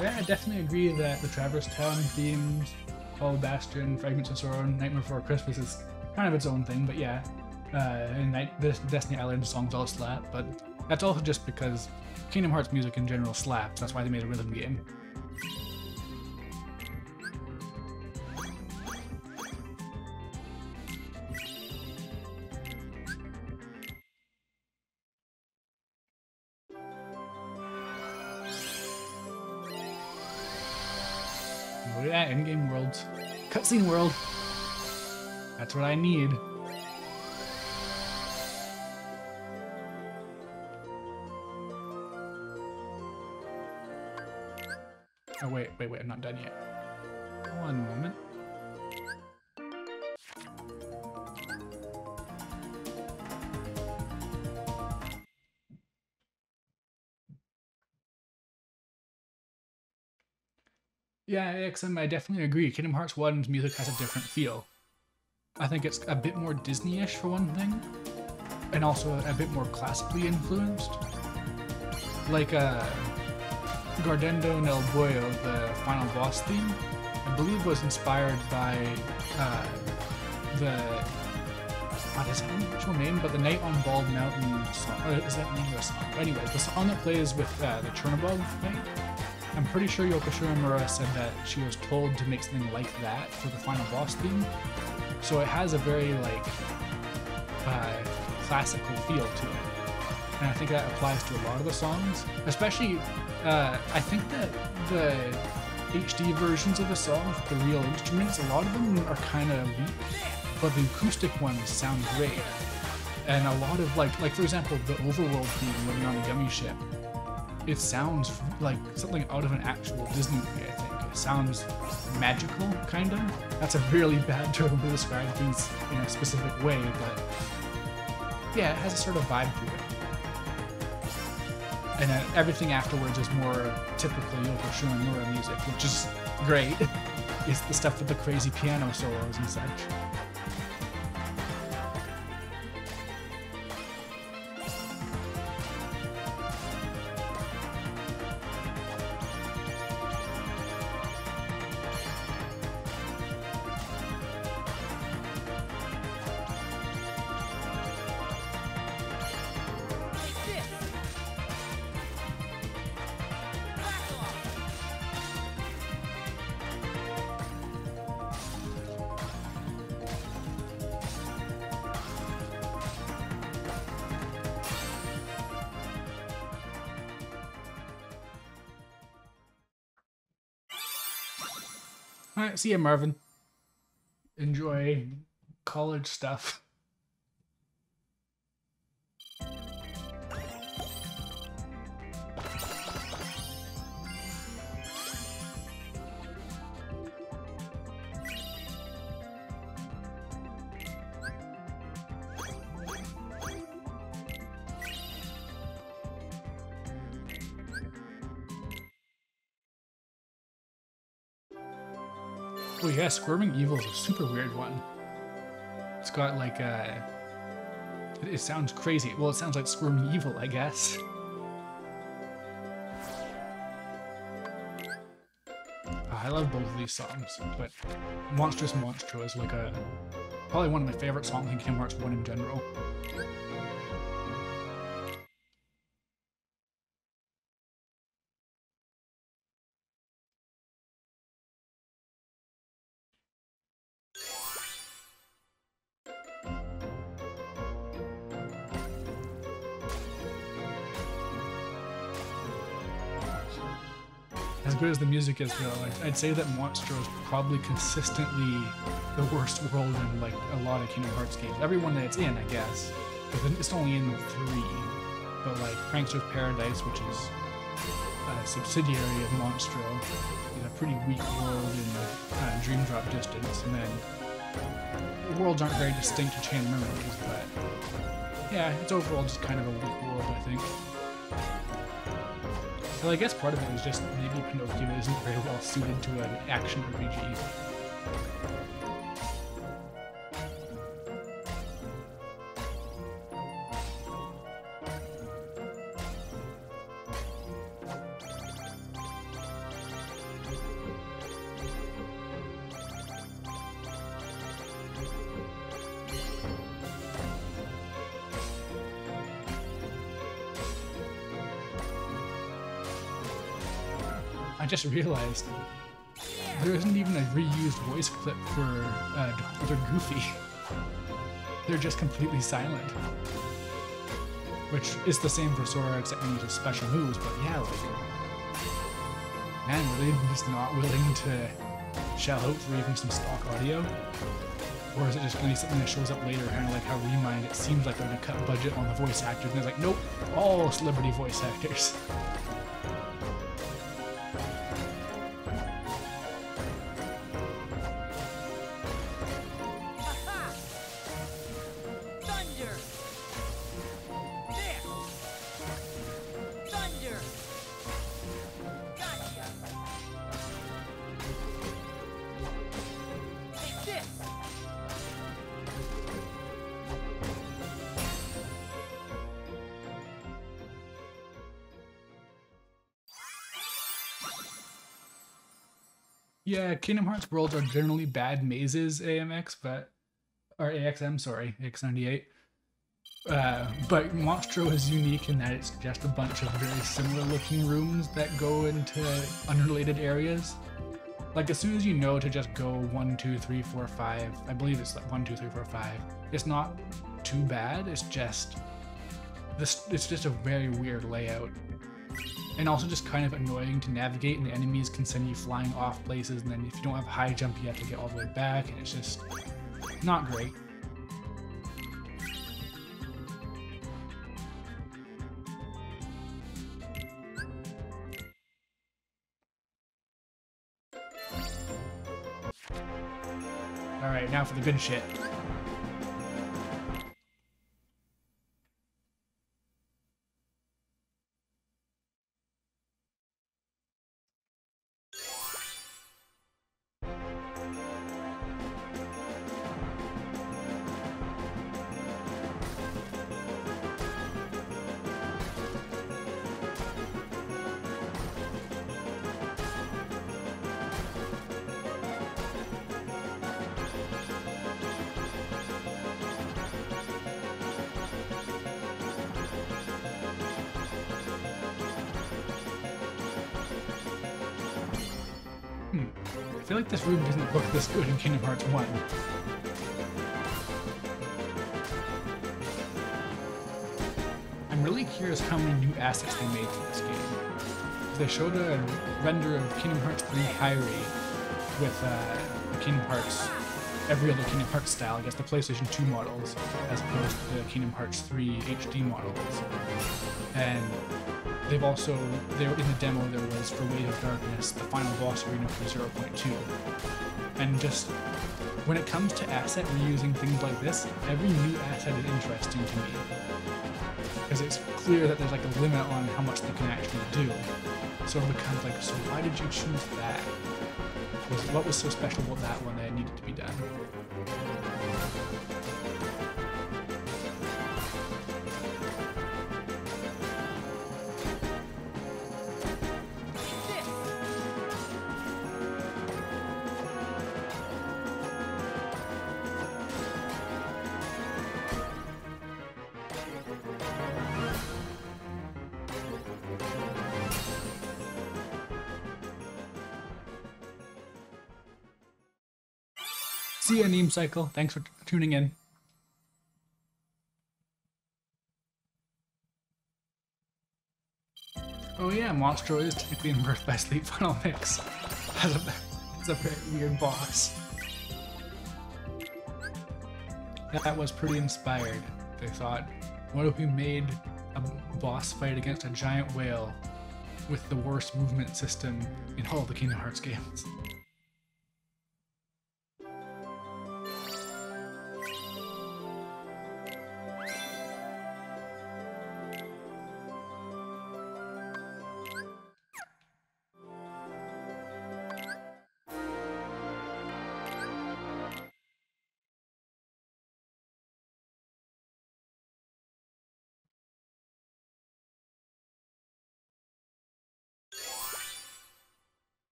Yeah, I definitely agree that the Traverse Town themes, Hollow Bastion, Fragments of Sorrow, Nightmare Before Christmas is kind of its own thing, but yeah. And the Destiny Island songs all slap, but that's also just because Kingdom Hearts music in general slaps. That's why they made a rhythm game. Oh yeah, in-game worlds. Cutscene world. That's what I need. Oh wait, I'm not done yet. One moment. Yeah, XM, I definitely agree. Kingdom Hearts 1's music has a different feel. I think it's a bit more Disney-ish for one thing, and also a bit more classically influenced. Like Gardendo nel Buoyo, the final boss theme, I believe was inspired by the, what is the actual name, but the Night on Bald Mountain song, or is that the name of the song? Anyway, the song that plays with the Chernobog thing, I'm pretty sure Yoko Shimomura said that she was told to make something like that for the final boss theme. So it has a very like classical feel to it. And I think that applies to a lot of the songs. Especially, I think that the HD versions of the songs with the real instruments, a lot of them are kind of weak, but the acoustic ones sound great. And a lot of like for example, the Overworld theme when you're on the Gummy ship, it sounds like something out of an actual Disney movie, I think. It sounds magical, kinda. That's a really bad term to describe things in a specific way, but yeah, it has a sort of vibe to it. And everything afterwards is more typical Yoko Shimomura music, which is great. It's the stuff with the crazy piano solos and such. Alright, see ya, Marvin. Enjoy college stuff. Oh yeah, Squirming Evil is a super weird one. It's got like it sounds crazy. Well, it sounds like Squirming Evil, I guess. I love both of these songs, but Monstrous Monstro is like probably one of my favorite songs in Kingdom Hearts 1 in general. As good as the music is though, I'd say that Monstro is probably consistently the worst world in like a lot of Kingdom Hearts games. Everyone that it's in, I guess. But it's only in 3. But like Prankster's Paradise, which is a subsidiary of Monstro, is a pretty weak world in Dream Drop Distance. And then the worlds aren't very distinct to Chain Memories, but yeah, it's overall just kind of a weak world, I think. Well, I guess part of it is just maybe Pinocchio isn't very well suited to an action RPG. I just realized there isn't even a reused voice clip for Goofy. They're just completely silent. Which is the same for Sora, except when he uses special moves, but yeah, like, man, were they just not willing to shell out for even some stock audio? Or is it just going to be something that shows up later, kind of like how Remind, it seems like they're going to cut budget on the voice actors, and they're like, nope, all celebrity voice actors. Yeah, Kingdom Hearts worlds are generally bad mazes, AMX, or AXM, sorry, AX98. But Monstro is unique in that it's just a bunch of very similar looking rooms that go into unrelated areas. Like, as soon as you know to just go 1, 2, 3, 4, 5, I believe it's like 1, 2, 3, 4, 5, it's not too bad, it's just a very weird layout. And also just kind of annoying to navigate, and the enemies can send you flying off places, and then if you don't have high jump, you have to get all the way back, and it's just not great. Alright, now for the good shit. I feel like this room doesn't look this good in Kingdom Hearts 1. I'm really curious how many new assets they made for this game. They showed a render of Kingdom Hearts 3 Kairi with the Kingdom Hearts, every other Kingdom Hearts style, I guess the PlayStation 2 models, as opposed to the Kingdom Hearts 3 HD models. And they've also, in the demo there was, for Weight of Darkness, the final boss arena for 0.2. And just, when it comes to asset reusing things like this, every new asset is interesting to me. Because it's clear that there's like a limit on how much they can actually do. So it becomes like, so why did you choose that? What was so special about that one that it needed to be done? See ya, Neem Cycle. Thanks for tuning in. Oh yeah, Monstro is technically in Birth by Sleep Final Mix. It's a very weird boss. That was pretty inspired. They thought, what if we made a boss fight against a giant whale with the worst movement system in all the Kingdom Hearts games?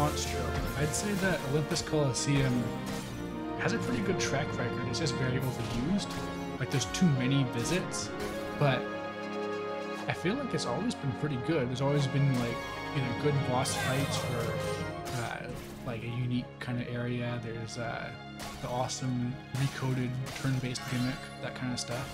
Monstro. I'd say that Olympus Coliseum has a pretty good track record. It's just very overused. Like, there's too many visits, but I feel like it's always been pretty good. There's always been like either good boss fights for like a unique kind of area. There's the awesome recoded turn-based gimmick, that kind of stuff.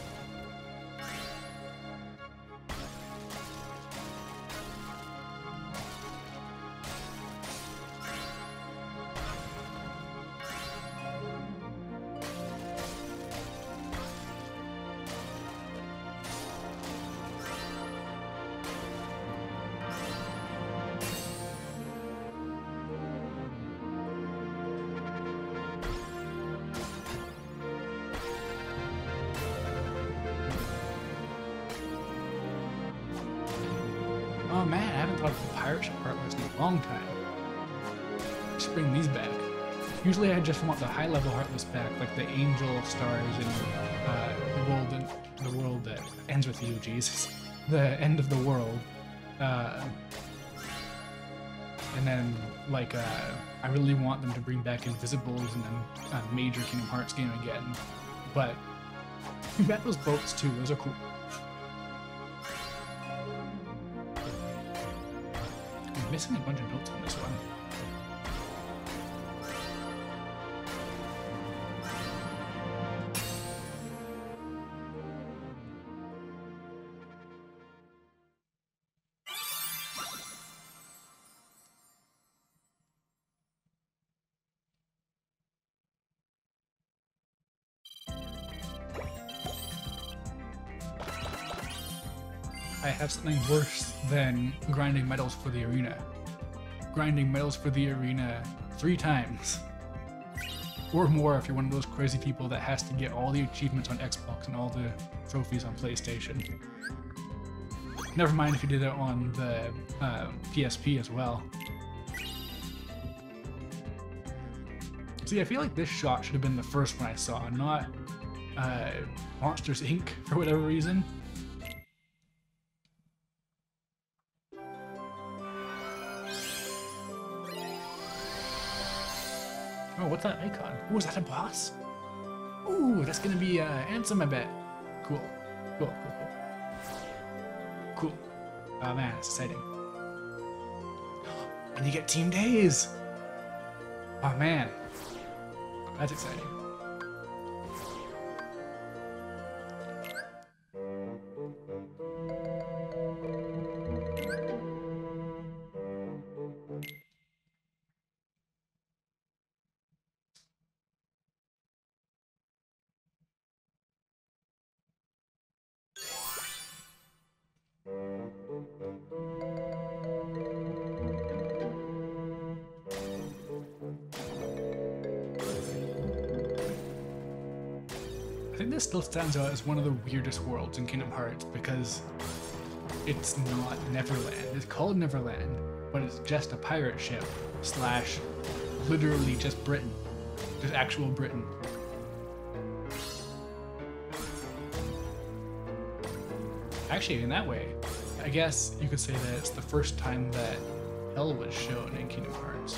Oh man, I haven't thought of the pirate ship heartless in a long time. Let's bring these back. Usually I just want the high level heartless back, like the angel stars in the world that ends with you, Jesus. The end of the world. And then like I really want them to bring back Invisibles and then a major Kingdom Hearts game again. But we got those boats too, those are cool. Missing a bunch of notes on this one. I have something worse than grinding medals for the arena. Grinding medals for the arena 3 times. Or more if you're one of those crazy people that has to get all the achievements on Xbox and all the trophies on PlayStation. Never mind if you did it on the PSP as well. See, I feel like this shot should have been the first one I saw, not Monsters Inc. for whatever reason. Oh, what's that icon? Oh, is that a boss? Ooh, that's gonna be Ansem, I bet. Cool. Cool, cool, cool. Cool. Oh man, it's exciting. And you get team days! Oh man. That's exciting. I think this still stands out as one of the weirdest worlds in Kingdom Hearts because it's not Neverland. It's called Neverland, but it's just a pirate ship slash literally just Britain. Just actual Britain. Actually, in that way, I guess you could say that it's the first time that Hell was shown in Kingdom Hearts.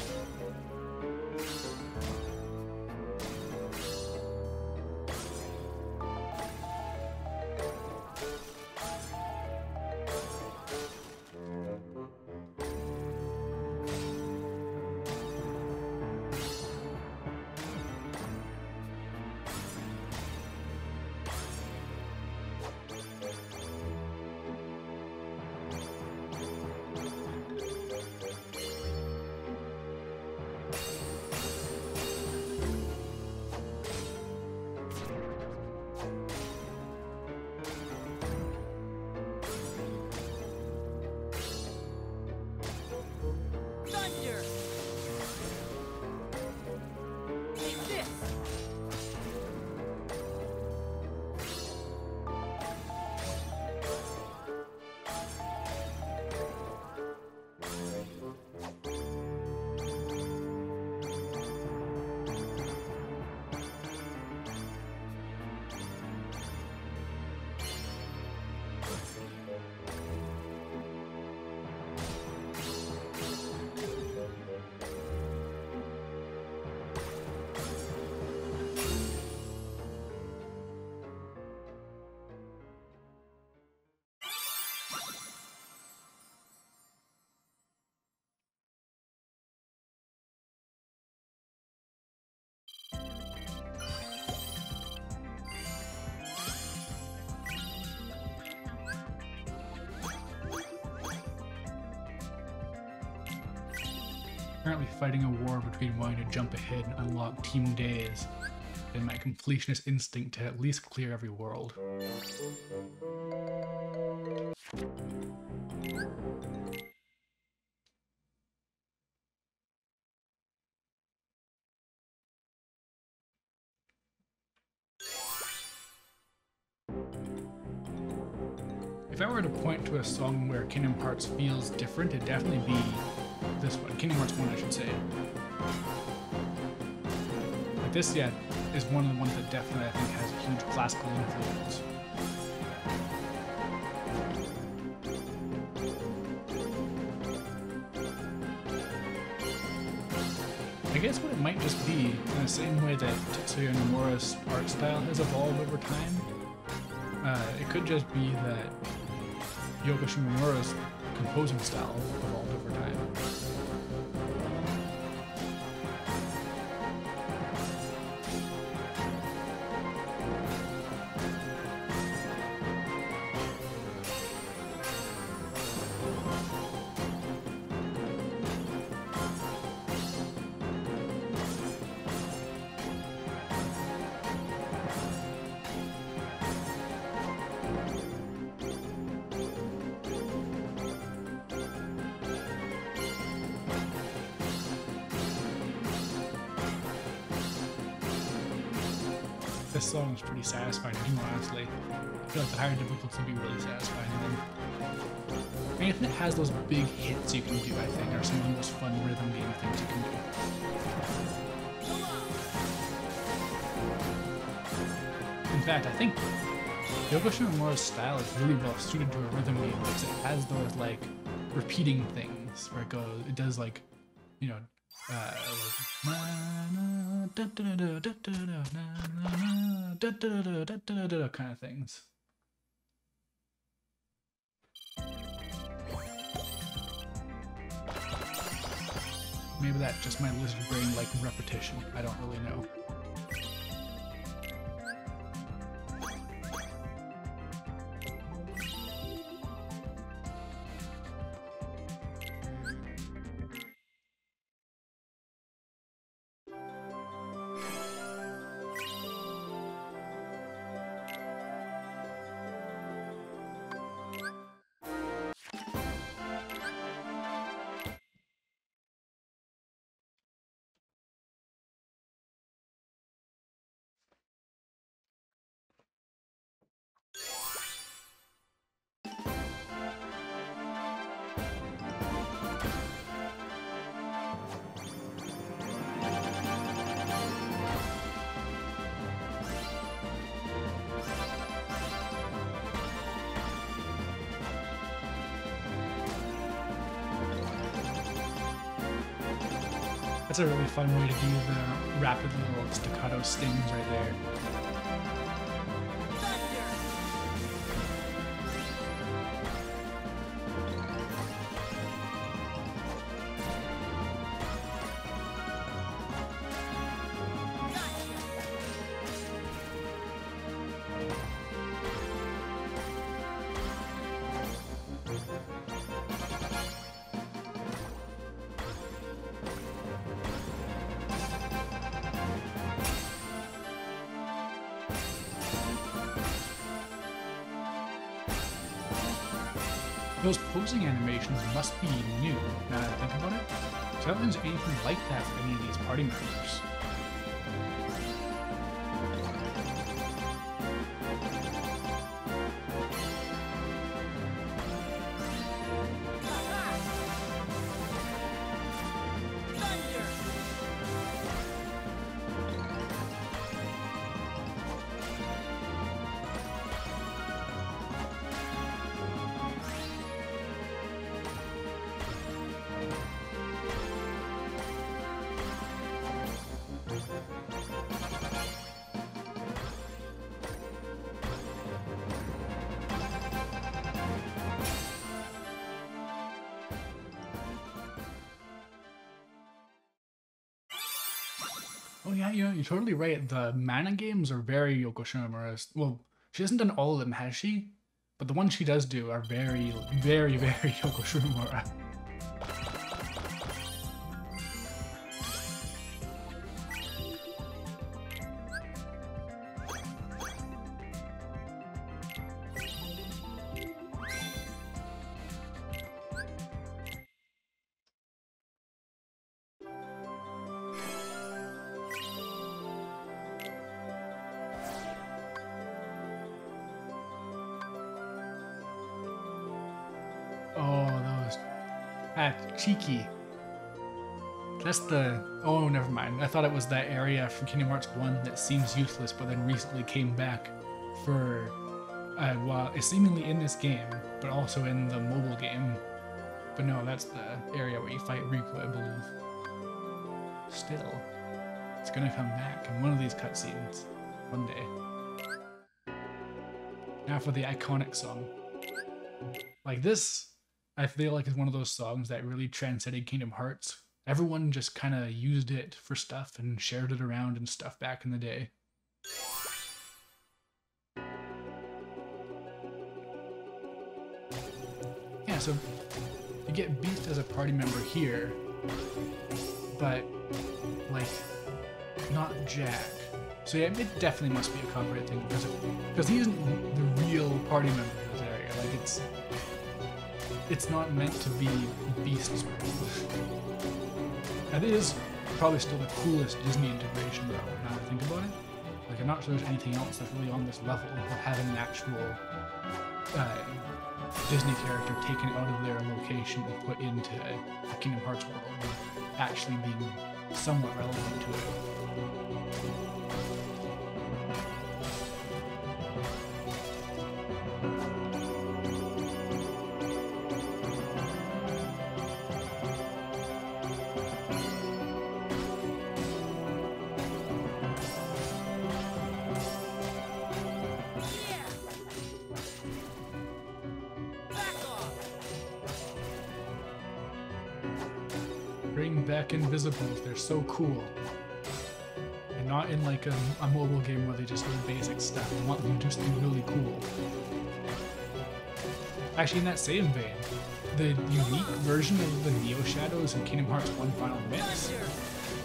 Currently fighting a war between wanting to jump ahead and unlock team days and my completionist instinct to at least clear every world. If I were to point to a song where Kingdom Hearts feels different, it'd definitely be this one. Kingdom Hearts 1, I should say. But this, yeah, is one of the ones that definitely, I think, has a huge classical influence. I guess what it might just be, in the same way that Tetsuya Nomura's art style has evolved over time, it could just be that Yoko Shimomura's composing style evolved over time. This song is pretty satisfying, honestly. I feel like the higher difficulties will be really satisfying then. I mean, if it has those big hits you can do, I think, are some of the most fun rhythm game things you can do. In fact, I think Yoko Shimomura's style is really well suited to a rhythm game because it has those, like, repeating things where it does, like, you know, kind of things. Maybe that's just my lizard brain like repetition. I don't really know. That's a really fun way to do the rapid little staccato stings right there. Those posing animations must be new, now that I think about it. So I don't think there's anything like that for any of these party members. Oh yeah, you're totally right. The Mana games are very Yoko Shimomura's. Well, she hasn't done all of them, has she? But the ones she does do are very, very, very Yoko Shimomura. Ah, cheeky. That's the... Oh, never mind. I thought it was that area from Kingdom Hearts 1 that seems useless, but then recently came back for... well, it's seemingly in this game, but also in the mobile game. But no, that's the area where you fight Riku, I believe. Still, it's gonna come back in one of these cutscenes. One day. Now for the iconic song. Like this, I feel like is one of those songs that really transcended Kingdom Hearts. Everyone just kind of used it for stuff and shared it around and stuff back in the day. Yeah, so you get Beast as a party member here, but like not Jack. So yeah, it definitely must be a copyright thing because he isn't the real party member in this area. Like it's not meant to be Beast's role. That is probably still the coolest Disney integration though, now that I think about it. Like I'm not sure there's anything else that's really on this level of having an actual Disney character taken out of their location and put into the Kingdom Hearts world, and actually being somewhat relevant to it. Bring back Invisibles, they're so cool. And not in like a mobile game where they just do basic stuff. I want them to just be really cool. Actually, in that same vein, the unique version of the Neo Shadows in Kingdom Hearts 1 Final Mix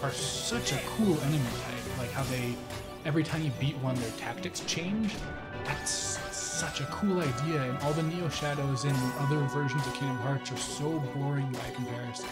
are such a cool enemy type. Like how they, every time you beat one, their tactics change. That's such a cool idea, and all the Neo Shadows in other versions of Kingdom Hearts are so boring by comparison.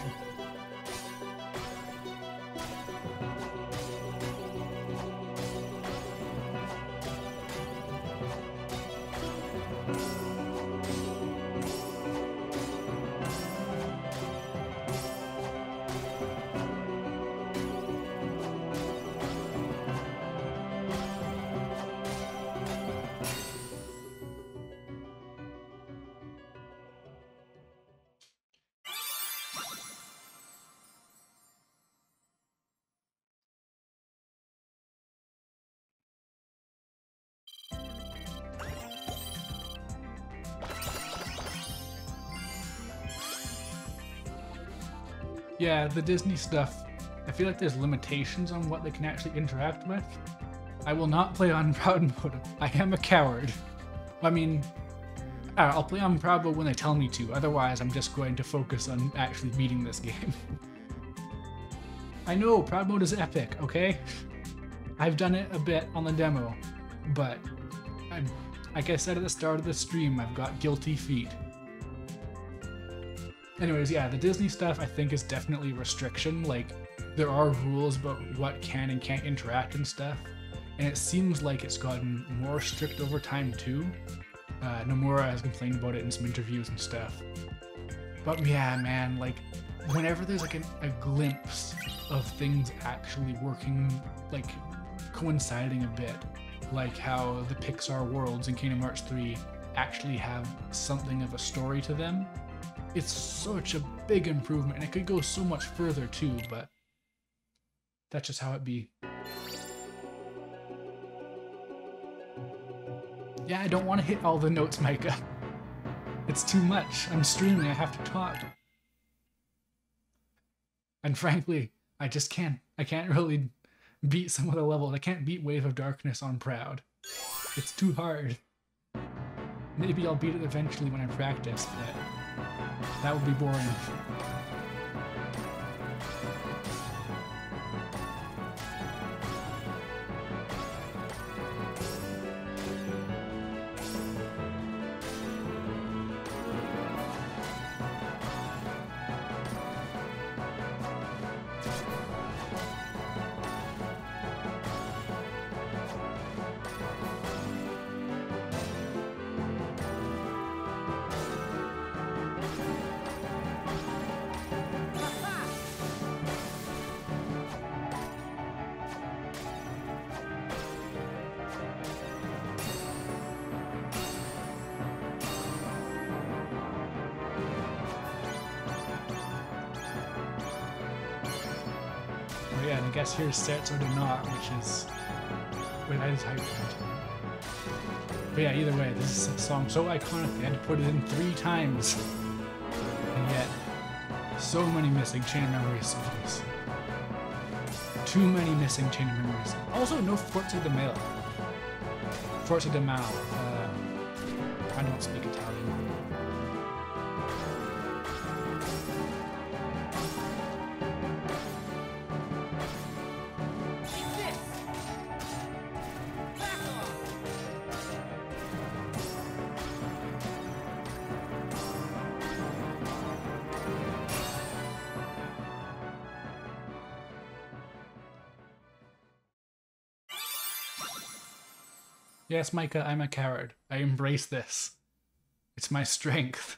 Yeah, the Disney stuff, I feel like there's limitations on what they can actually interact with. I will not play on Proud Mode. I am a coward. I mean, I'll play on Proud Mode when they tell me to, otherwise I'm just going to focus on actually beating this game. I know, Proud Mode is epic, okay? I've done it a bit on the demo, but like I said at the start of the stream, I've got guilty feet. Anyways, yeah, the Disney stuff I think is definitely a restriction. Like, there are rules about what can and can't interact and stuff, and it seems like it's gotten more strict over time too. Nomura has complained about it in some interviews and stuff. But yeah, man, like, whenever there's like a glimpse of things actually working, like, coinciding a bit, like how the Pixar worlds in Kingdom Hearts 3 actually have something of a story to them, it's such a big improvement, and it could go so much further too, but that's just how it be. Yeah, I don't want to hit all the notes, Micah. It's too much. I'm streaming, I have to talk. And frankly, I just can't. I can't really beat some of the levels. I can't beat Wave of Darkness on Proud. It's too hard. Maybe I'll beat it eventually when I practice, but that would be boring. yeah, and I guess here's Cerzo de Not, which is... Wait, that is how you pronounce it. But yeah, either way, this is a song so iconic they had to put it in 3 times. And yet, so many missing Chain of Memories songs. Too many missing Chain of Memories. Also, no Forza de Mail. Forza de Mal. I don't speak Italian. Yes, Micah, I'm a coward. I embrace this. It's my strength.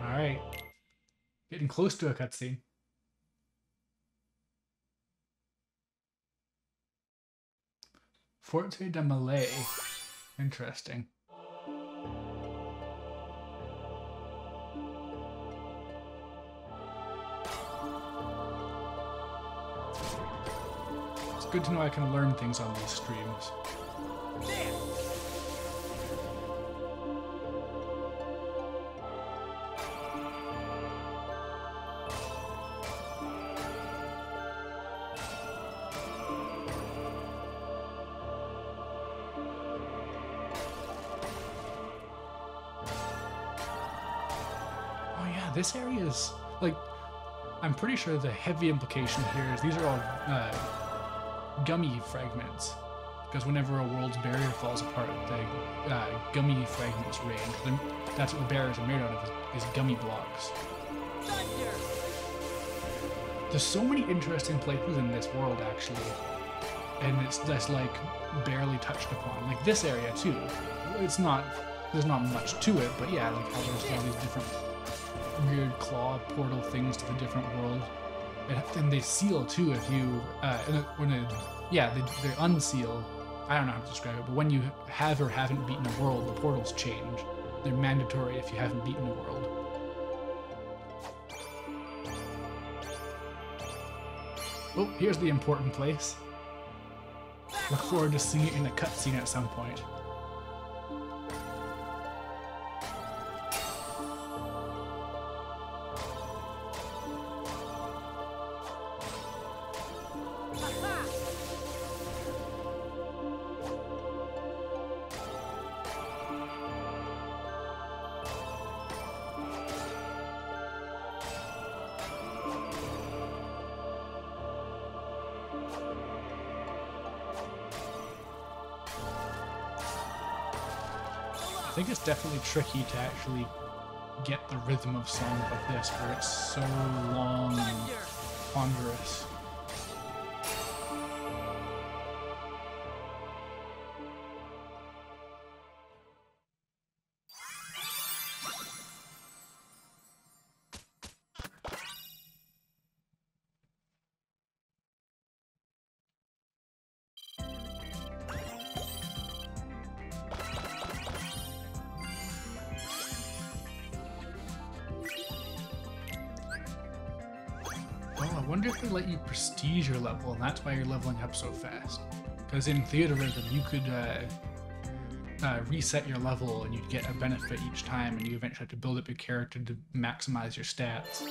Alright. Getting close to a cutscene. Forte de Malay. Interesting. It's good to know I can learn things on these streams. This area is, like, I'm pretty sure the heavy implication here is these are all gummy fragments. Because whenever a world's barrier falls apart, the gummy fragments rain. That's what the barriers are made out of, is gummy blocks. Thunder. There's so many interesting places in this world, actually. And it's just, like, barely touched upon. Like, this area, too. It's not, there's not much to it, but yeah, like how there's all these different weird claw portal things to the different world, and they seal too if you they unseal. I don't know how to describe it, but when you have or haven't beaten a world, the portals change. They're mandatory if you haven't beaten a world. Oh, here's the important place. Look forward to seeing it in a cutscene at some point. I think it's definitely tricky to actually get the rhythm of songs like this, where it's so long and ponderous. I wonder if they let you prestige your level, and that's why you're leveling up so fast. Because in Theatrhythm, you could reset your level, and you'd get a benefit each time, and you eventually have to build up your character to maximize your stats.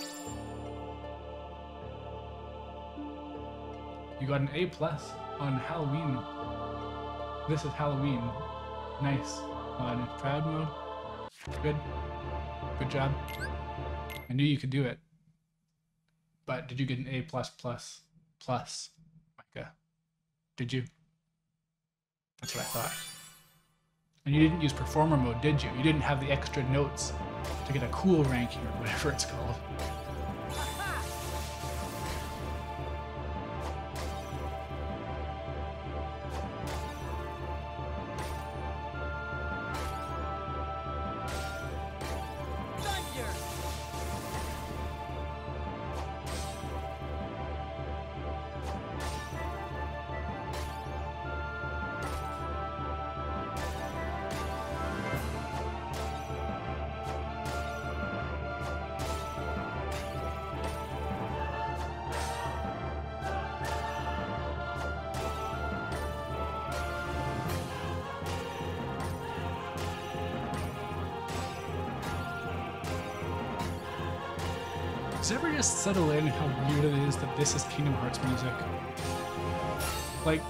You got an A+ on Halloween. This is Halloween. Nice. On proud mode. Good. Good job. I knew you could do it. But did you get an A+++, Micah? Did you? That's what I thought. And you didn't use performer mode, did you? You didn't have the extra notes to get a cool ranking or whatever it's called. Does it ever just settle in how weird it is that this is Kingdom Hearts music? Like,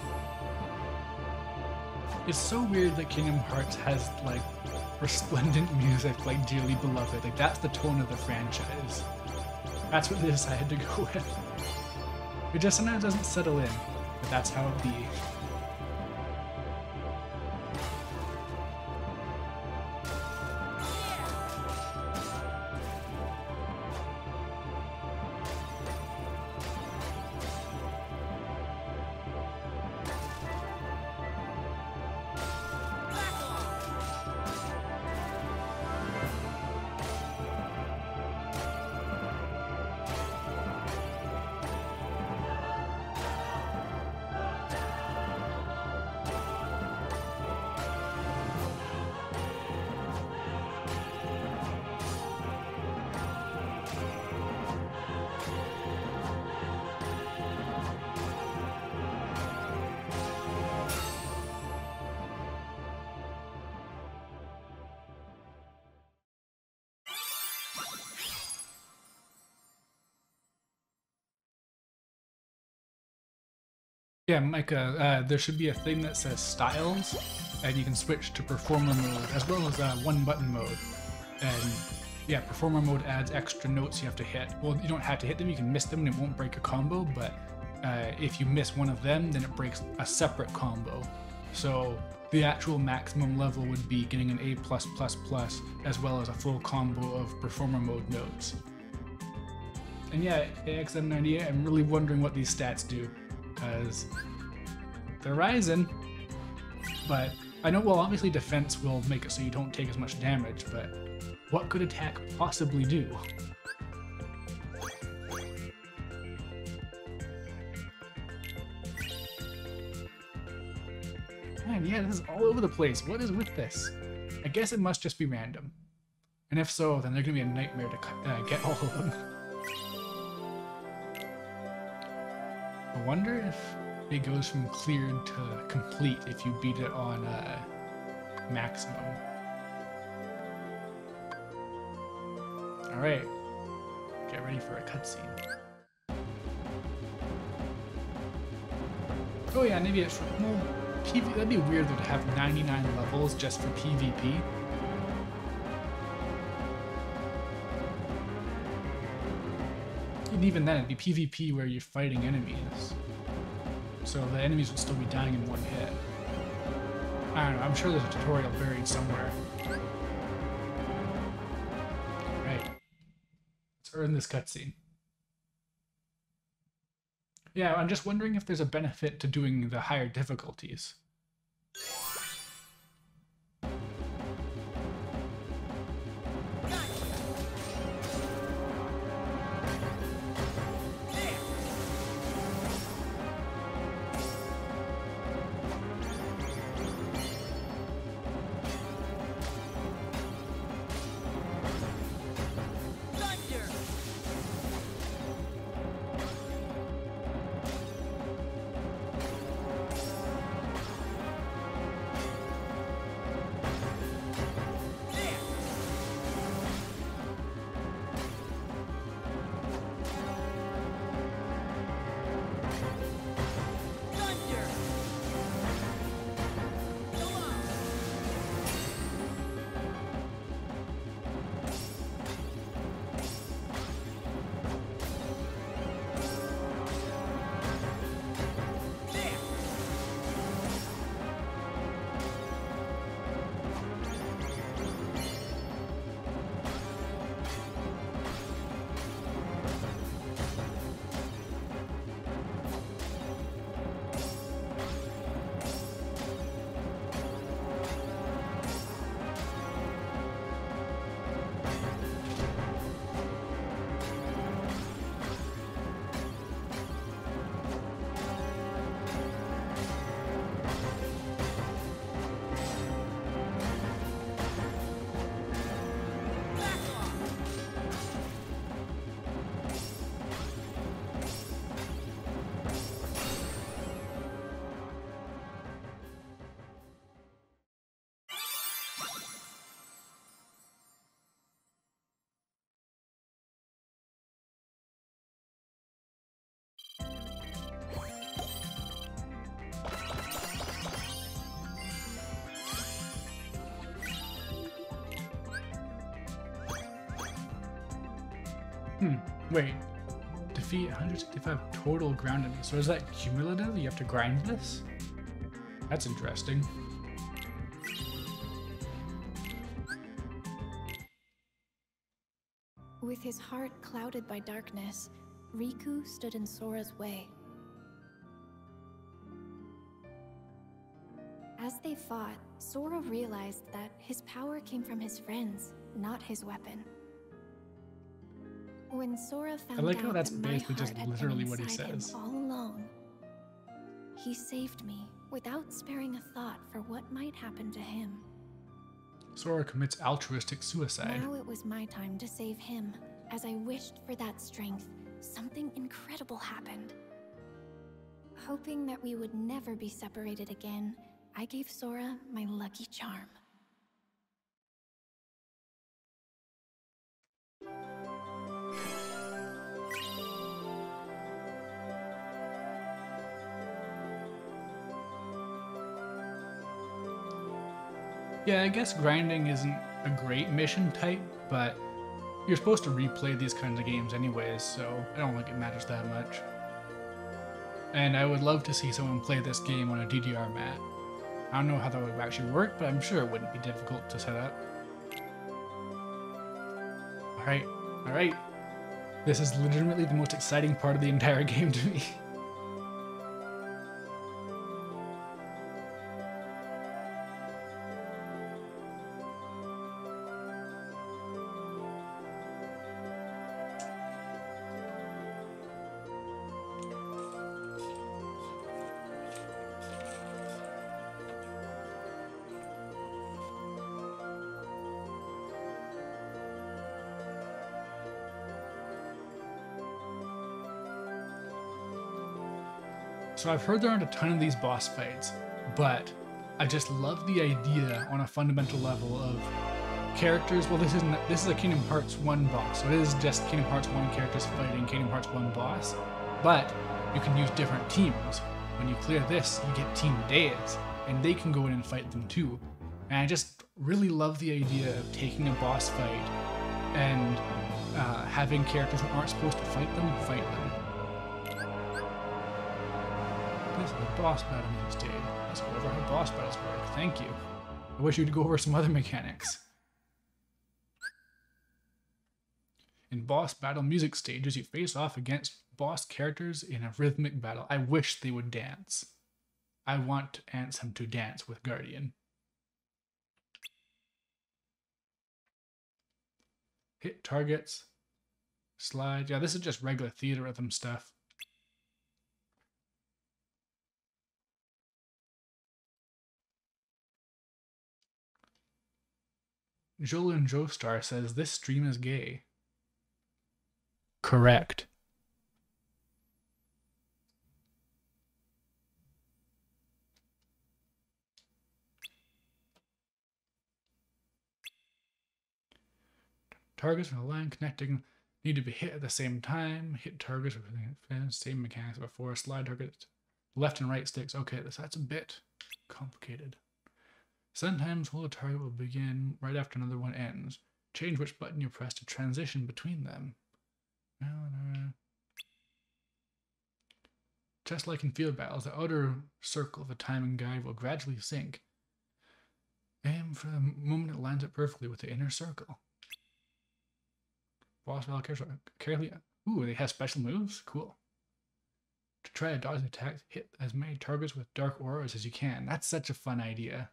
it's so weird that Kingdom Hearts has, like, resplendent music, like Dearly Beloved. Like, that's the tone of the franchise. That's what they decided to go with. It just sometimes doesn't settle in, but that's how it be. Yeah, Micah, there should be a thing that says styles, and you can switch to performer mode as well as one button mode. And yeah, performer mode adds extra notes you have to hit. Well, you don't have to hit them, you can miss them and it won't break a combo, but if you miss one of them, then it breaks a separate combo. So the actual maximum level would be getting an A+++, as well as a full combo of performer mode notes. And yeah, AXM98, I'm really wondering what these stats do, because they're rising, but I know, well, obviously defense will make it so you don't take as much damage, but what could attack possibly do? Man, yeah, this is all over the place. What is with this? I guess it must just be random. And if so, then they're gonna be a nightmare to get all of them. I wonder if it goes from cleared to complete if you beat it on maximum. Alright, get ready for a cutscene. Oh yeah, maybe it's for, well, that'd be weird though to have 99 levels just for PvP. And even then, it'd be PvP where you're fighting enemies. So the enemies would still be dying in one hit. I don't know, I'm sure there's a tutorial buried somewhere. Alright. Let's earn this cutscene. Yeah, I'm just wondering if there's a benefit to doing the higher difficulties. Wait. Defeat 165 total ground enemies. So is that cumulative? You have to grind this? That's interesting. With his heart clouded by darkness, Riku stood in Sora's way. As they fought, Sora realized that his power came from his friends, not his weapon. When Sora found out how that's that my basically heart just had literally been what he inside him says. all along, he saved me without sparing a thought for what might happen to him. Sora commits altruistic suicide. Now it was my time to save him. As I wished for that strength, something incredible happened. Hoping that we would never be separated again, I gave Sora my lucky charm. Yeah, I guess grinding isn't a great mission type, but you're supposed to replay these kinds of games anyways, so I don't think it matters that much. And I would love to see someone play this game on a DDR mat. I don't know how that would actually work, but I'm sure it wouldn't be difficult to set up. Alright. This is legitimately the most exciting part of the entire game to me. So I've heard there aren't a ton of these boss fights, but I just love the idea on a fundamental level of characters. Well, this is a Kingdom Hearts 1 boss, so it is just Kingdom Hearts 1 characters fighting Kingdom Hearts 1 boss, but you can use different teams. When you clear this, you get Team Days, and they can go in and fight them too. And I just really love the idea of taking a boss fight and having characters who aren't supposed to fight them. This is a boss battle music stage. Let's go over how boss battles work. Thank you. I wish you'd go over some other mechanics. In boss battle music stages, you face off against boss characters in a rhythmic battle. I wish they would dance. I want Ansem to dance with Guardian. Hit targets. Slide. Yeah, this is just regular theater rhythm stuff. Jolin Joestar says this stream is gay. Correct. Targets from the line connecting need to be hit at the same time. Hit targets with the same mechanics before. Slide targets left and right sticks. Okay, that's a bit complicated. Sometimes hold a target will begin right after another one ends. Change which button you press to transition between them. Just like in field battles, the outer circle of a timing guide will gradually sink. Aim for the moment it lines up perfectly with the inner circle. Boss battle carefully. Ooh, they have special moves? Cool. To try to dodge the attack, hit as many targets with dark auras as you can. That's such a fun idea.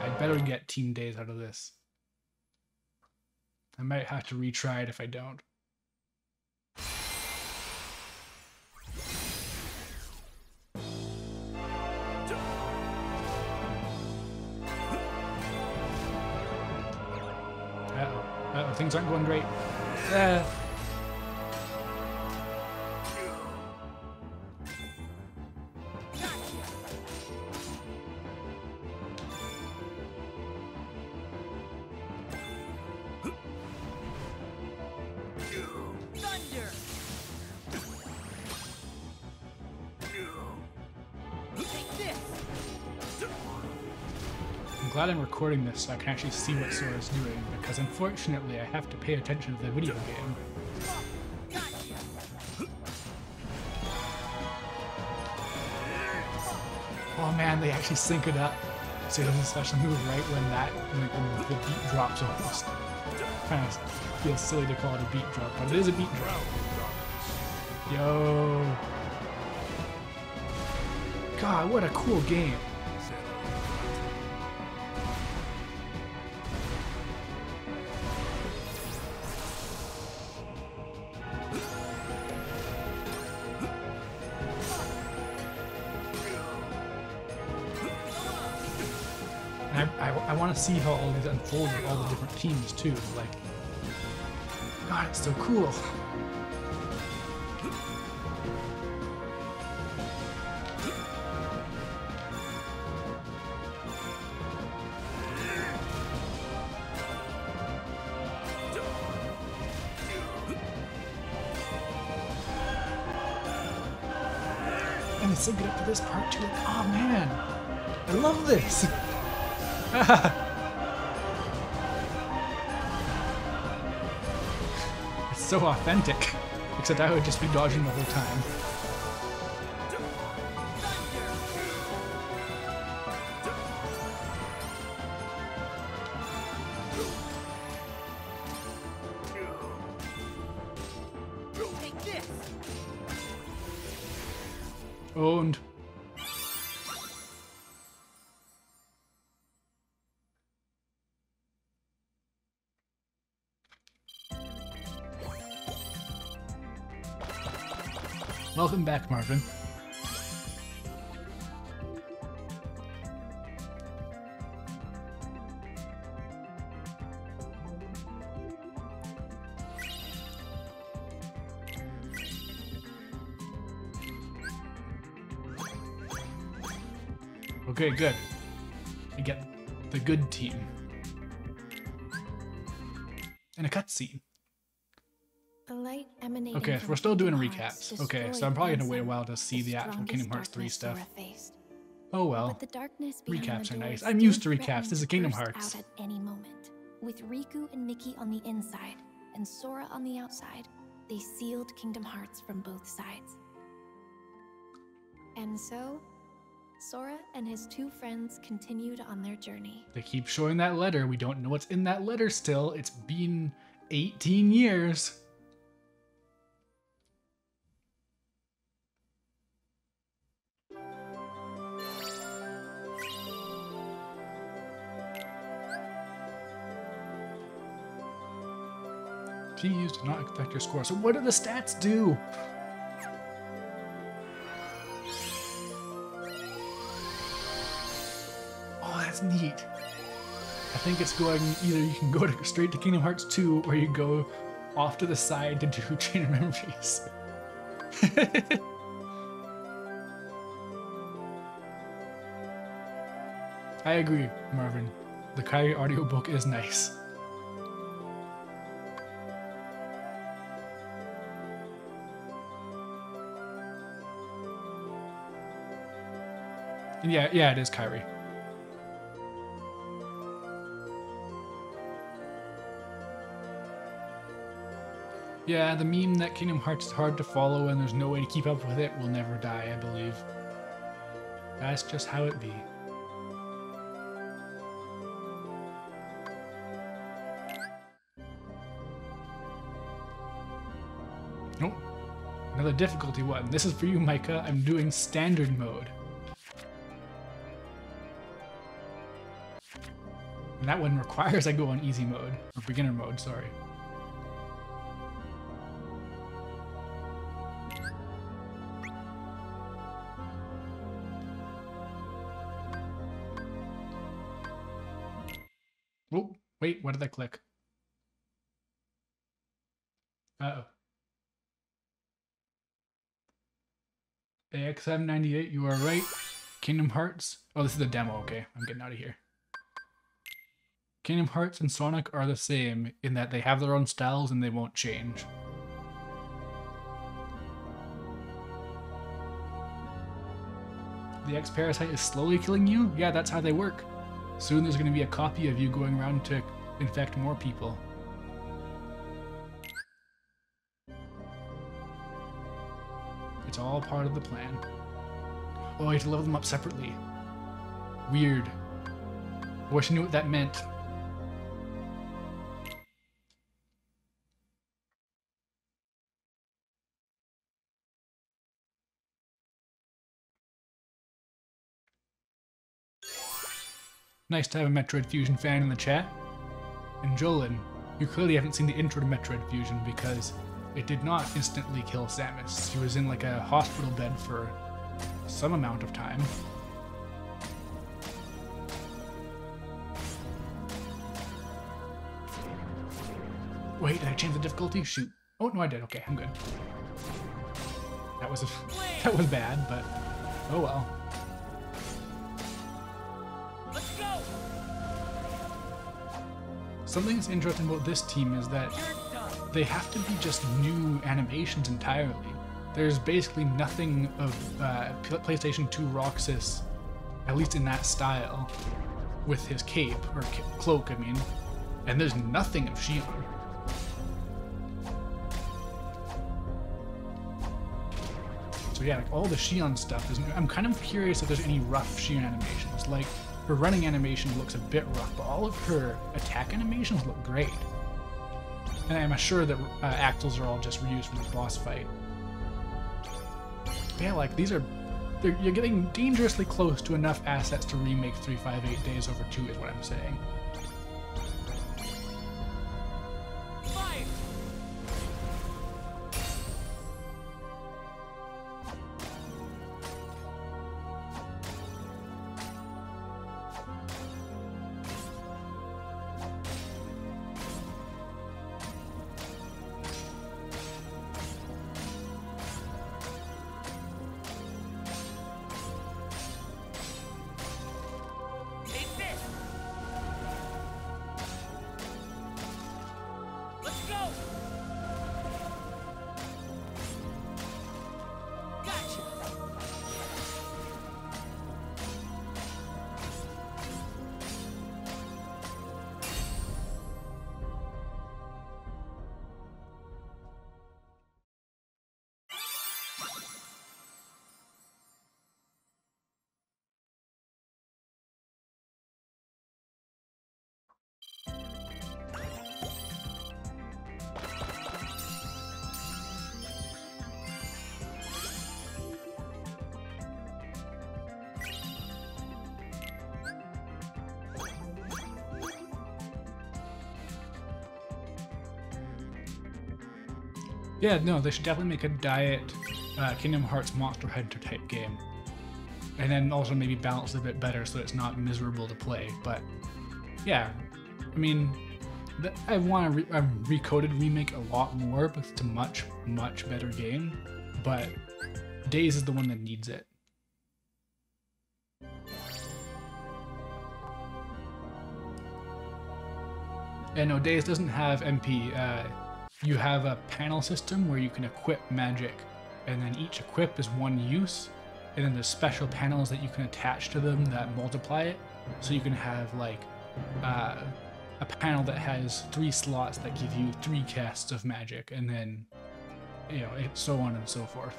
I better get Team Days out of this. I might have to retry it if I don't. Uh-oh, things aren't going great. Take this! glad I'm recording this so I can actually see what Sora's doing, because unfortunately I have to pay attention to the video game. Oh man, they actually sync it up. So there's a special move right when when the beat drops almost. Kind of feels silly to call it a beat drop, but it is a beat drop. Yo. God, what a cool game. I want to see how all these unfold with all the different teams too. Like, God, it's so cool. And it's synced up to this part too. Oh man, I love this. It's so authentic, except I would just be dodging the whole time. Owned. Welcome back, Marvin. Okay, good. I get the good team. And a cutscene. Okay, so we're still doing recaps. Okay, so I'm probably gonna wait a while to see the actual Kingdom Hearts 3 stuff. Oh well. Recaps are nice. I'm used to recaps. This is Kingdom Hearts. At any moment. With Riku and Mickey on the inside and Sora on the outside, they sealed Kingdom Hearts from both sides. And so, Sora and his two friends continued on their journey. They keep showing that letter. We don't know what's in that letter still. It's been 18 years. GUs do not affect your score. So what do the stats do? Oh, that's neat. I think it's going, either you can go straight to Kingdom Hearts 2 or you go off to the side to do Chain of Memories. I agree, Marvin. The Kyrie audiobook is nice. Yeah, it is Kyrie. Yeah, the meme that Kingdom Hearts is hard to follow and there's no way to keep up with it will never die, I believe. That's just how it be. Nope. Another difficulty one. This is for you, Micah. I'm doing standard mode. And that one requires I go on easy mode, or beginner mode, sorry. Oh, wait, what did I click? Uh-oh. AX798, you are right. Kingdom Hearts. Oh, this is the demo, okay. I'm getting out of here. Kingdom Hearts and Sonic are the same in that they have their own styles and they won't change. The X-Parasite is slowly killing you? Yeah, that's how they work. Soon there's going to be a copy of you going around to infect more people. It's all part of the plan. Oh, I have to level them up separately. Weird. I wish I knew what that meant. Nice to have a Metroid Fusion fan in the chat. And Jolin, you clearly haven't seen the intro to Metroid Fusion because it did not instantly kill Samus. She was in like a hospital bed for some amount of time. Wait, did I change the difficulty? Shoot. Oh, no, I did. Okay, I'm good. That was that was bad, but oh well. Let's go. Something that's interesting about this team is that they have to be just new animations entirely. There's basically nothing of PlayStation 2 Roxas, at least in that style, with his cape, or cloak, I mean, and there's nothing of Shion. So yeah, like all the Shion stuff is new. I'm kind of curious if there's any rough Shion animations. Like, her running animation looks a bit rough, but all of her attack animations look great. And I'm sure that Actals are all just reused from the boss fight. But yeah, like these are, you're getting dangerously close to enough assets to remake 358 Days Over 2 is what I'm saying. Fire. Take this. Let's go. Gotcha. Yeah, no, they should definitely make a Diet Kingdom Hearts Monster Hunter type game. And then also maybe balance it a bit better so it's not miserable to play. But yeah, I mean, I want a recoded remake a lot more, but it's a much, much better game. But Days is the one that needs it. And no, Days doesn't have MP. You have a panel system where you can equip magic, and then each equip is one use, and then there's special panels that you can attach to them that multiply it. So you can have like a panel that has 3 slots that give you 3 casts of magic, and then, you know, so on and so forth.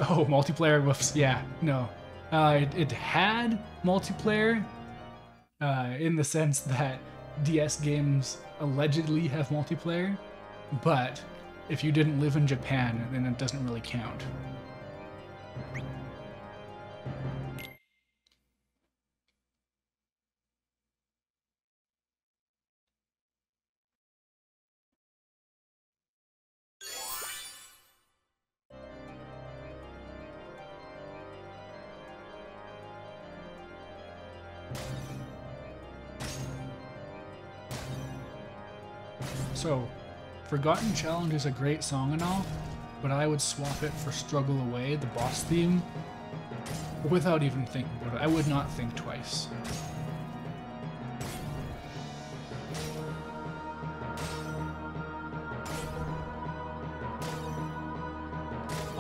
Oh, multiplayer, whoops, yeah, no. It had multiplayer in the sense that DS games allegedly have multiplayer, but if you didn't live in Japan, then it doesn't really count. So, Forgotten Challenge is a great song and all, but I would swap it for Struggle Away, the boss theme, without even thinking about it. I would not think twice.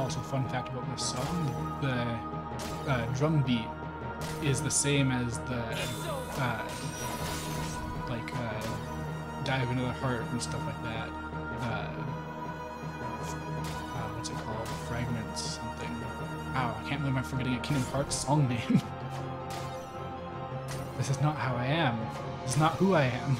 also fun fact about this song, the drum beat is the same as the dive into the heart and stuff like that. What's it called? Fragments something. Wow, I can't believe I'm forgetting a Kingdom Hearts song name. This is not how I am. This is not who I am.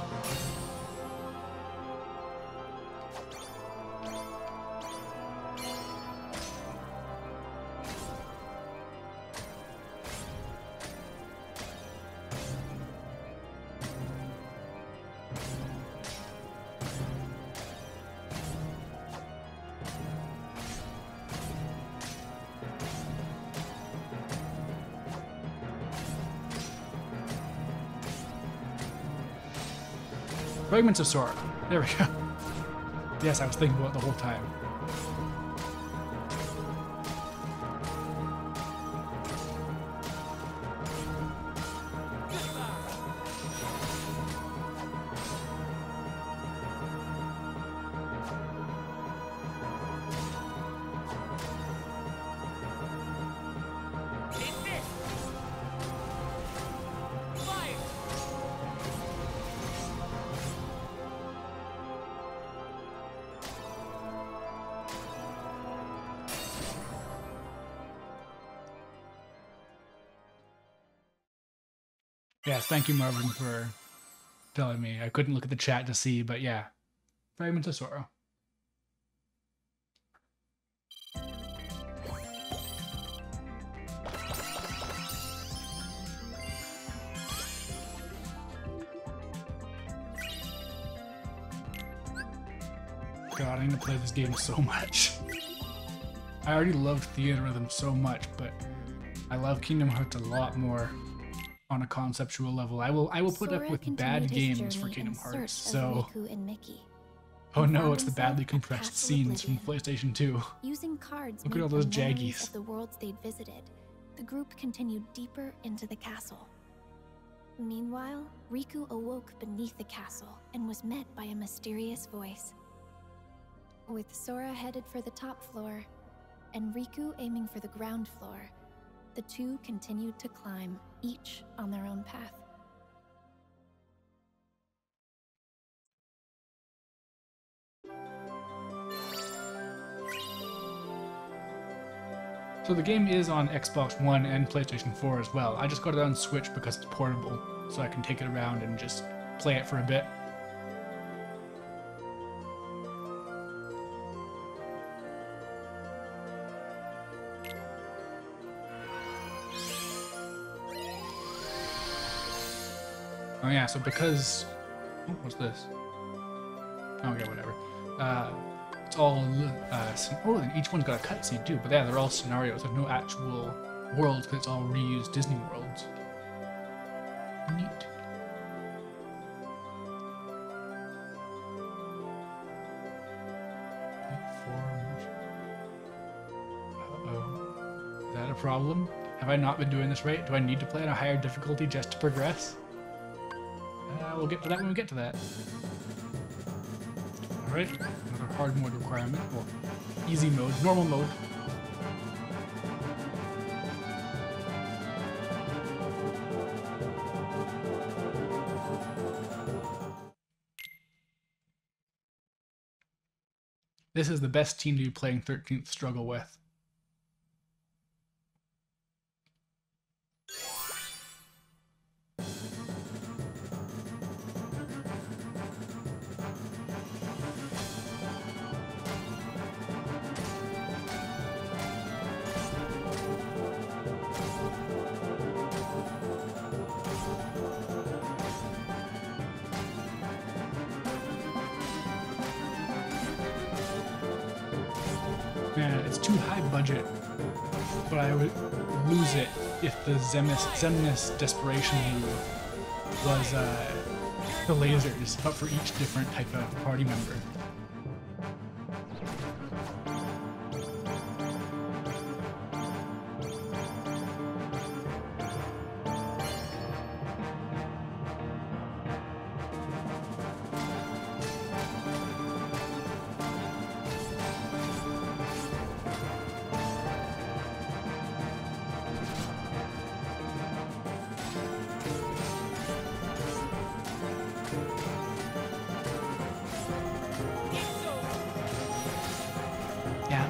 Fragments of Sora. There we go. Yes, I was thinking about it the whole time. Take this. Fire. Yes, thank you, Marvin, for telling me. I couldn't look at the chat to see, but yeah. Fragments of Sorrow. God, I need to play this game so much. I already loved Theatrhythm so much, but I love Kingdom Hearts a lot more on a conceptual level. I will put up Sora with bad continued his games for journey Kingdom in Hearts. search So, of Riku and Mickey. oh He no, found it's the himself badly at compressed Castle scenes from Oblivion. PlayStation 2. Using cards Look at made all those from memories jaggies. of the worlds they'd visited, the group continued deeper into the castle. Meanwhile, Riku awoke beneath the castle and was met by a mysterious voice. With Sora headed for the top floor and Riku aiming for the ground floor, the two continued to climb, each on their own path. So the game is on Xbox One and PlayStation 4 as well. I just got it on Switch because it's portable, so I can take it around and just play it for a bit. Oh yeah, so because... Oh, what's this? Oh yeah, whatever. It's all... oh, and each one's got a cutscene too, but yeah, they're all scenarios. There's no actual worlds, because it's all reused Disney worlds. Neat. Platforms. Uh-oh. Is that a problem? Have I not been doing this right? Do I need to play on a higher difficulty just to progress? We'll get to that when we get to that. Alright, another hard mode requirement. Well, easy mode, normal mode. This is the best team to be playing 13th Struggle with. Man, it's too high budget, but I would lose it if the Xemnas Desperation move was the lasers, but for each different type of party member.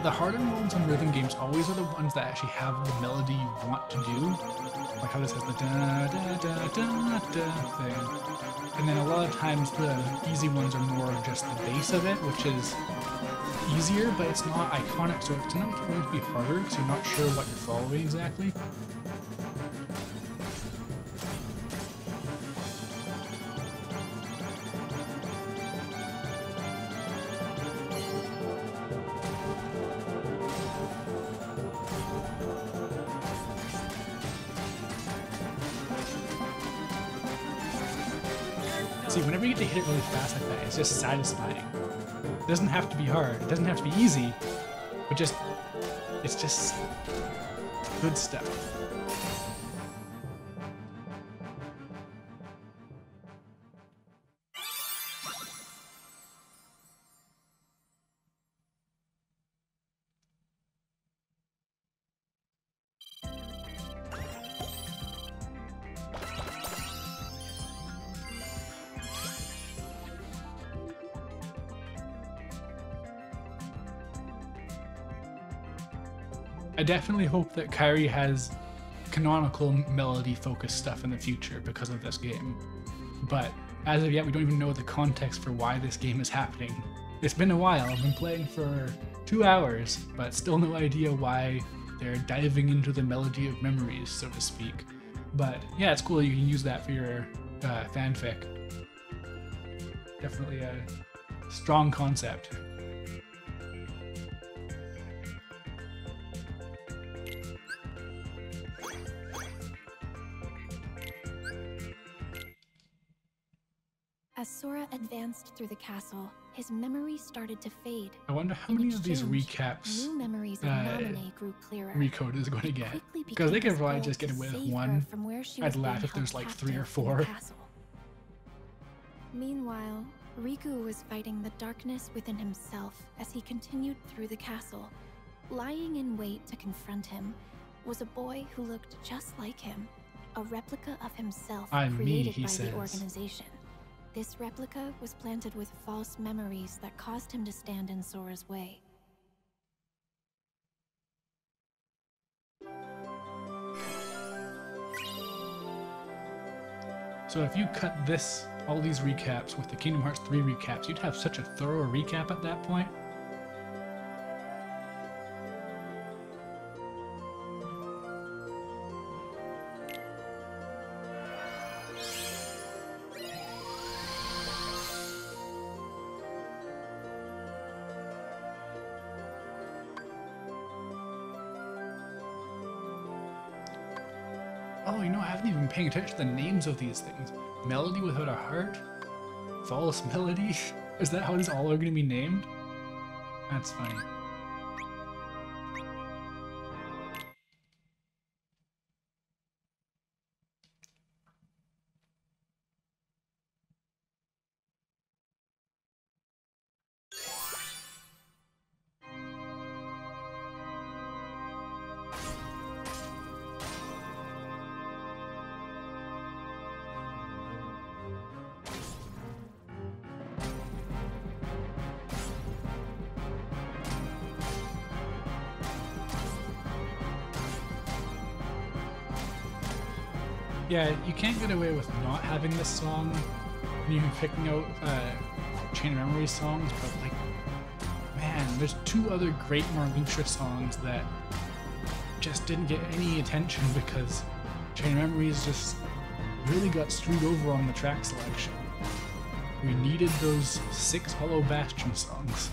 the harder ones on rhythm games always are the ones that actually have the melody you want to do. Like how this has the da da da da da thing. And then a lot of times the easy ones are more just the bass of it, which is easier, but it's not iconic, so it's not going to be harder because you're not sure what you're following exactly. See, whenever you get to hit it really fast like that, it's just satisfying. It doesn't have to be hard. It doesn't have to be easy. But it's just good stuff. I definitely hope that Kairi has canonical melody-focused stuff in the future because of this game. But as of yet, we don't even know the context for why this game is happening. It's been a while, I've been playing for 2 hours, but still no idea why they're diving into the melody of memories, so to speak. But yeah, it's cool you can use that for your fanfic. Definitely a strong concept. As Sora advanced through the castle, his memory started to fade. I wonder how In many of these exchange, recaps new memories of Naminé grew clearer. Recode is going to It get. quickly Because they became could his probably goal just get to away with save her one. from where she I'd was laugh being if there's held like 3 or captive in the 4. castle. Meanwhile, Riku was fighting the darkness within himself as he continued through the castle. Lying in wait to confront him was a boy who looked just like him, a replica of himself I'm me, created he by says. the organization. This replica was planted with false memories that caused him to stand in Sora's way. So if you cut all these recaps with the Kingdom Hearts 3 recaps, you'd have such a thorough recap at that point. Oh, you know, I haven't even been paying attention to the names of these things. Melody without a heart? False melody? Is that how these all are going to be named? That's funny. Yeah, you can't get away with not having this song and even picking out Chain of Memories songs, but like, man, there's 2 other great Marluxia songs that just didn't get any attention because Chain of Memories just really got screwed over on the track selection. We needed those 6 Hollow Bastion songs.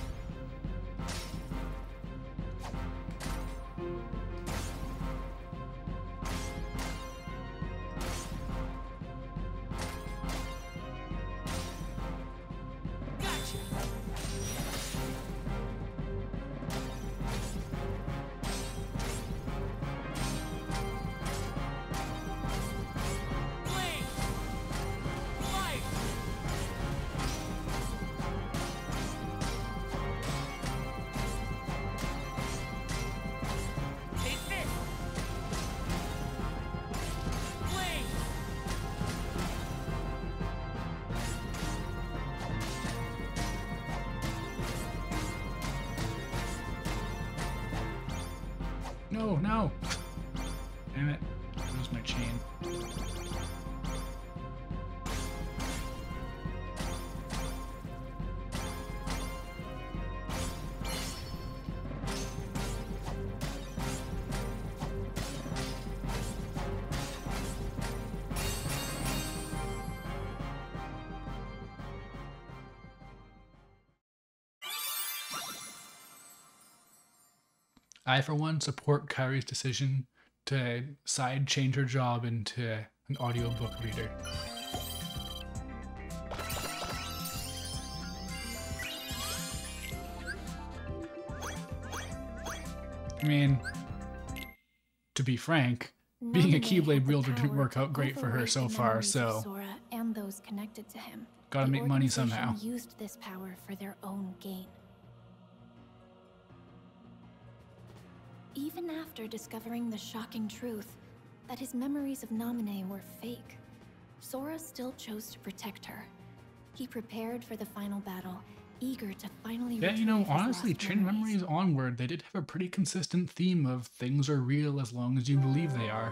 No, no! Damn it. There's my chain. I, for one, support Kairi's decision to side change her job into an audiobook reader. I mean, to be frank, being a Keyblade wielder didn't work out great for her so far, so Sora and those connected to him. gotta make money somehow. Used this power for their own gain. Even after discovering the shocking truth that his memories of Naminé were fake, Sora still chose to protect her. He prepared for the final battle, eager to finally Yeah, you know, honestly, Chain Memories onward, they did have a pretty consistent theme of things are real as long as you believe they are.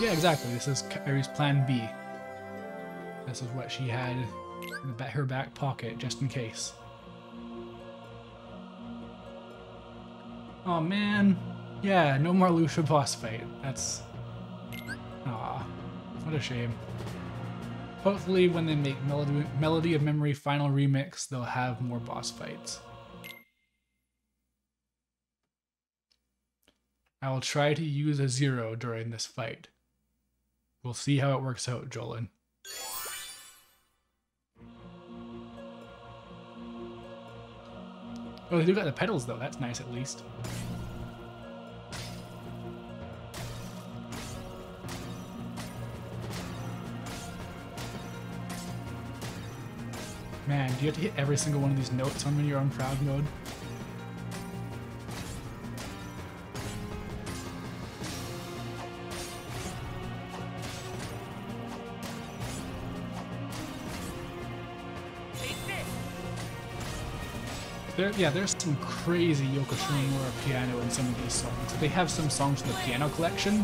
Yeah, exactly. This is Kairi's plan B. This is what she had in her back pocket, just in case. Oh man. Yeah, no more Lucia boss fight. That's... Aw. What a shame. Hopefully when they make Melody of Memory Final Remix, they'll have more boss fights. I will try to use a 0 during this fight. We'll see how it works out, Jolin. Oh, they do got the pedals though, that's nice at least. Man, do you have to hit every single one of these notes when you're on proud mode? There's some crazy Yoko Shimomura piano in some of these songs. They have some songs in the piano collection,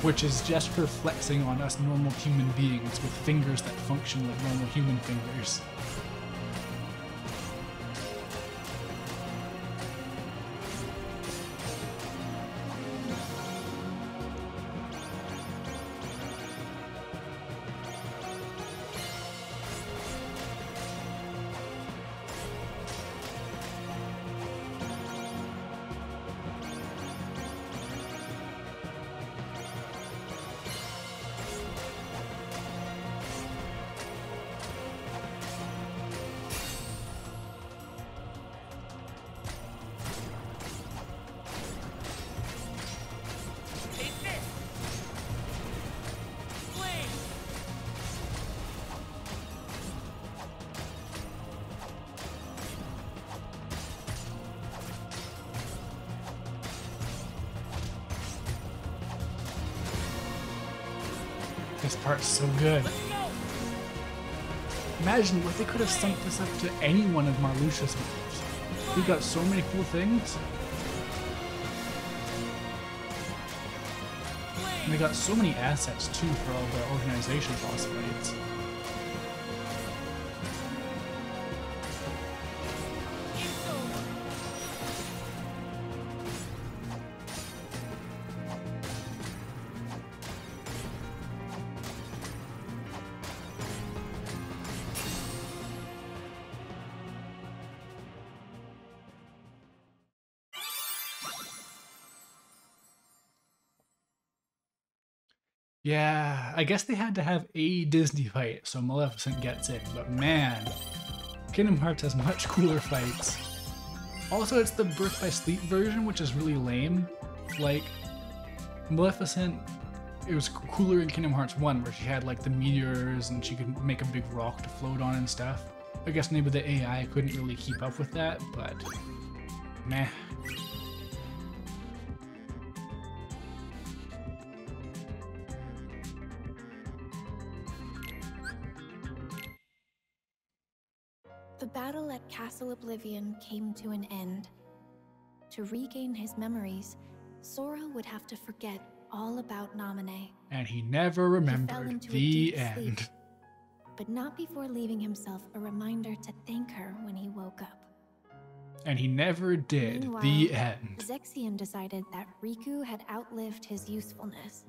which is just for flexing on us normal human beings with fingers that function like normal human fingers. This part's so good. Imagine what they could have synced this up to any one of Marluxia's moves. We've got so many cool things. And they got so many assets too for all the organization boss fights. Yeah, I guess they had to have a Disney fight so Maleficent gets in, but man, Kingdom Hearts has much cooler fights. Also, it's the Birth by Sleep version, which is really lame. Like, Maleficent, it was cooler in Kingdom Hearts 1, where she had like the meteors and she could make a big rock to float on and stuff. I guess maybe the AI couldn't really keep up with that, but meh. The battle at Castle Oblivion came to an end. To regain his memories, Sora would have to forget all about Naminé. And he never remembered. The end. But not before leaving himself a reminder to thank her when he woke up. And he never did. Meanwhile, the end. Zexion decided that Riku had outlived his usefulness.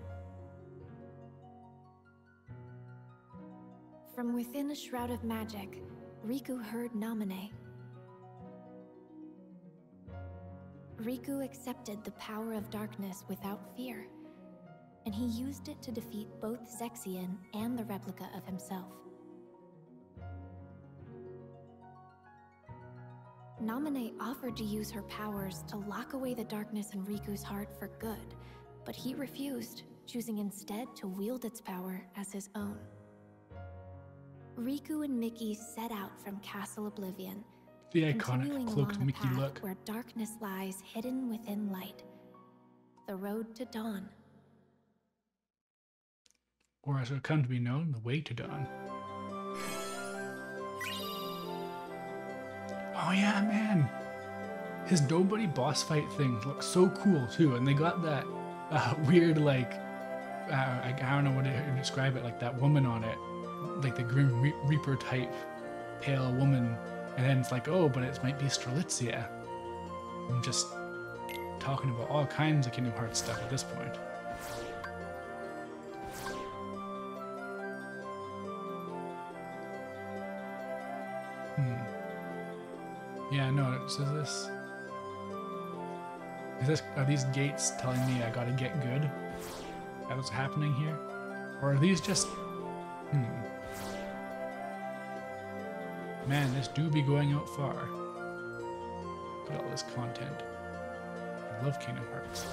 From within a shroud of magic, Riku heard Naminé. Riku accepted the power of darkness without fear, and he used it to defeat both Zexion and the replica of himself. Naminé offered to use her powers to lock away the darkness in Riku's heart for good, but he refused, choosing instead to wield its power as his own. Riku and Mickey set out from Castle Oblivion, The continuing iconic along cloaked a Mickey path look. where darkness lies hidden within light. The road to dawn. Or as it would come to be known, the way to dawn. Oh yeah, man! His nobody boss fight thing looks so cool too, and they got that weird like, I don't know what to describe it, like that woman on it. Like the Grim Reaper type pale woman, and then it's like, oh, but it might be Strelitzia. I'm just talking about all kinds of Kingdom Hearts stuff at this point. Yeah, no, so are these gates telling me I gotta get good? Is that what's happening here? Or are these just, Man, this do be going out far. Look at all this content. I love Kingdom Hearts.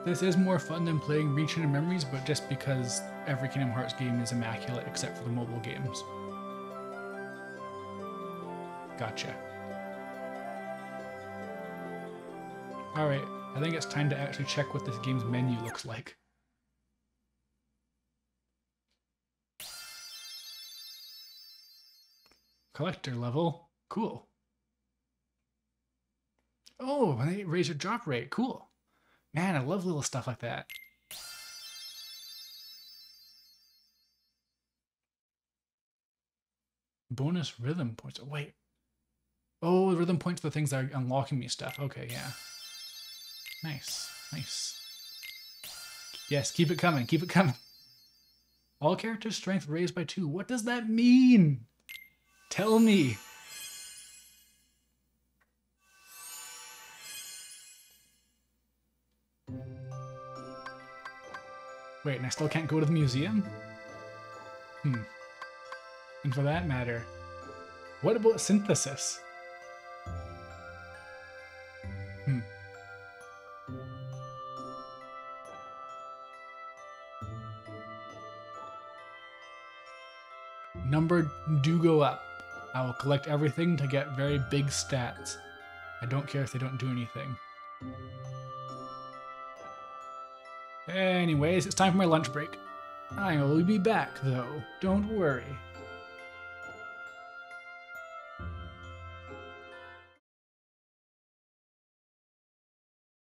This is more fun than playing Reach into Memories, but just because every Kingdom Hearts game is immaculate except for the mobile games. Gotcha. Alright, I think it's time to actually check what this game's menu looks like. Collector level. Cool. Oh, and they raise your drop rate. Cool. Man, I love little stuff like that. Bonus rhythm points. Oh, wait. Oh, the rhythm points are the things that are unlocking me stuff. Okay, yeah. Nice. Nice. Yes, keep it coming. Keep it coming. All characters' strength raised by 2. What does that mean? Tell me. Wait, and I still can't go to the museum? And for that matter, what about synthesis? Number do go up. I will collect everything to get very big stats. I don't care if they don't do anything. Anyways, it's time for my lunch break. I will be back, though. Don't worry.